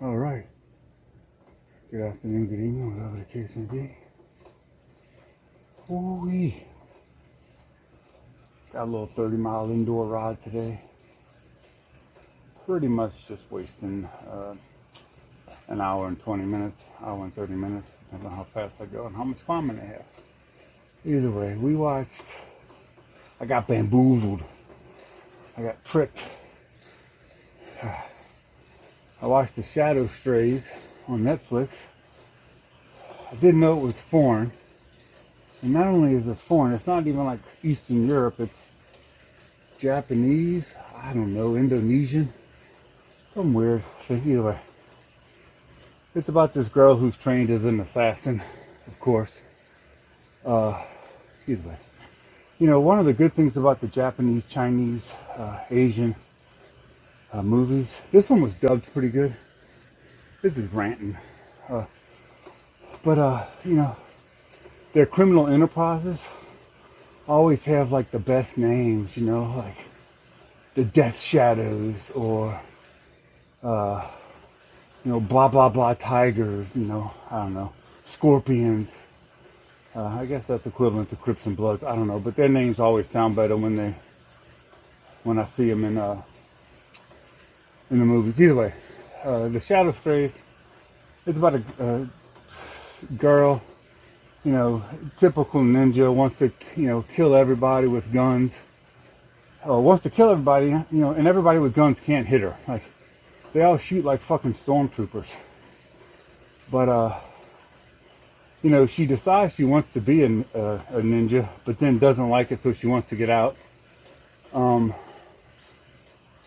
All right. Good afternoon, good evening, whatever the case may be. Ooh-wee. Got a little 30-mile indoor ride today. Pretty much just wasting an hour and 20 minutes, hour and 30 minutes, depending on how fast I go and how much fun I have. Either way, I got bamboozled. I got tricked. I watched The Shadow Strays on Netflix. I didn't know it was foreign. And not only is it foreign, it's not even like Eastern Europe, it's Japanese, I don't know, Indonesian, some weird thing. Either way, it's about this girl who's trained as an assassin, of course. Either way, one of the good things about the Japanese, Chinese, Asian movies, this one was dubbed pretty good. This is ranting. But their criminal enterprises always have like the best names, like the Death Shadows or, blah, blah, blah tigers, I don't know, scorpions. I guess that's equivalent to Crips and Bloods. I don't know, but their names always sound better when I see them in the movies. Either way, The Shadow Strays, it's about a girl, typical ninja, wants to, kill everybody with guns. Wants to kill everybody, and everybody with guns can't hit her. Like, they all shoot like fucking stormtroopers. But, she decides she wants to be a ninja, but then doesn't like it, so she wants to get out. And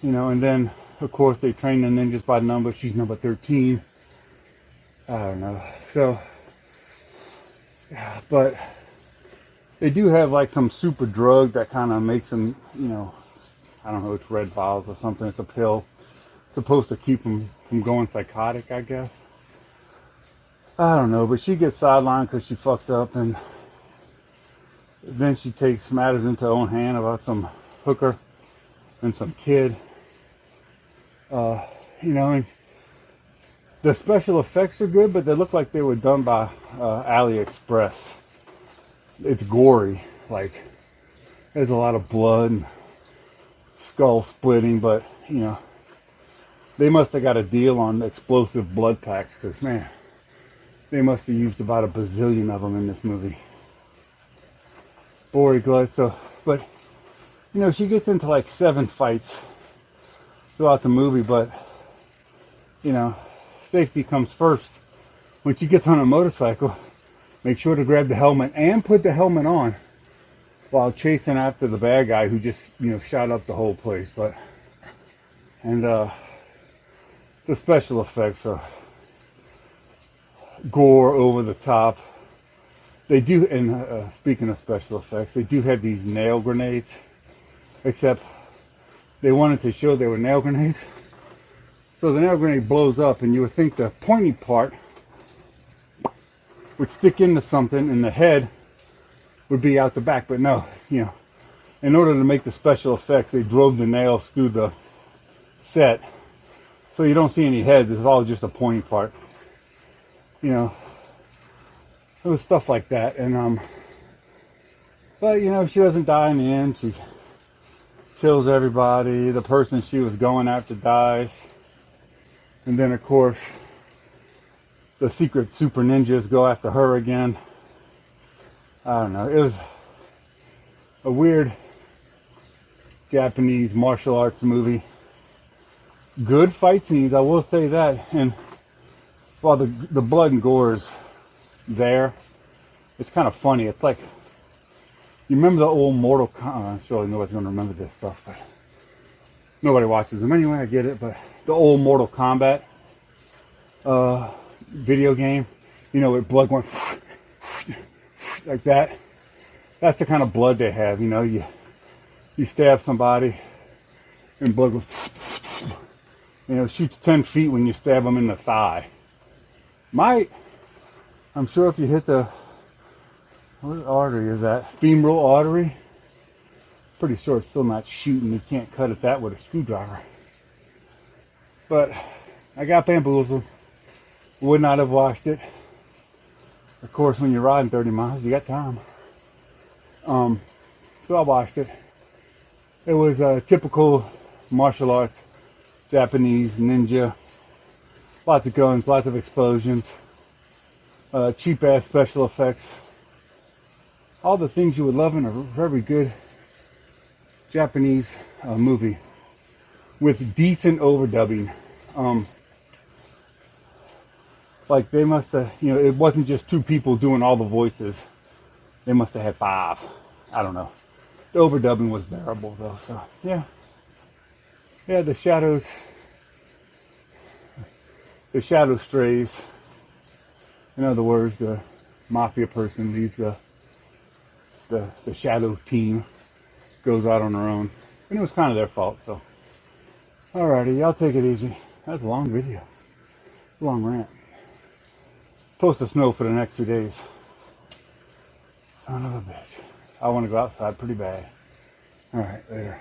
then, of course, they train the ninjas by number. She's number 13. I don't know. So, but they do have like some super drug that kind of makes them, I don't know, it's red vials or something. It's a pill supposed to keep them from going psychotic, I guess. I don't know, but she gets sidelined because she fucks up, and then she takes matters into her own hand about some hooker and some kid. And the special effects are good, but they look like they were done by AliExpress. It's gory, like there's a lot of blood and skull splitting, but they must have got a deal on explosive blood packs, because man, they must have used about a bazillion of them in this movie. Boy, glad so. But she gets into like 7 fights throughout the movie, but safety comes first. When she gets on a motorcycle, make sure to grab the helmet and put the helmet on while chasing after the bad guy who just shot up the whole place. And the special effects are gore over the top. They do, and speaking of special effects, they do have these nail grenades, except they wanted to show they were nail grenades. So the nail grenade blows up, and you would think the pointy part would stick into something, and the head would be out the back. But no, in order to make the special effects, they drove the nails through the set, so you don't see any heads. It's all just a pointy part. It was stuff like that, and but she doesn't die in the end. She kills everybody. The person she was going after dies. And then, of course, the secret super ninjas go after her again. I don't know. It was a weird Japanese martial arts movie. Good fight scenes, I will say that. And while the blood and gore is there, it's kind of funny. It's like, you remember the old Mortal Kombat? Surely nobody's going to remember this stuff, but nobody watches them anyway, I get it. But the old Mortal Kombat video game, with blood going like that. That's the kind of blood they have. You stab somebody and blood goes, shoots 10 feet when you stab them in the thigh. I'm sure if you hit what artery is that? Femoral artery. Pretty sure it's still not shooting. You can't cut it that with a screwdriver. But I got bamboozled. Would not have watched it. Of course, when you're riding 30 miles, you got time. So I watched it. It was a typical martial arts, Japanese ninja. Lots of guns, lots of explosions, cheap ass special effects. All the things you would love in a very good Japanese movie with decent overdubbing. Like they must have, it wasn't just two people doing all the voices. They must have had 5. I don't know. The overdubbing was bearable though, so yeah. Yeah, the shadow strays. In other words, the mafia person leaves the shadow team, goes out on their own. And it was kind of their fault, so. Alrighty, y'all take it easy. That's a long video. Long rant. Supposed to snow for the next 2 days. Son of a bitch. I want to go outside pretty bad. Alright, later.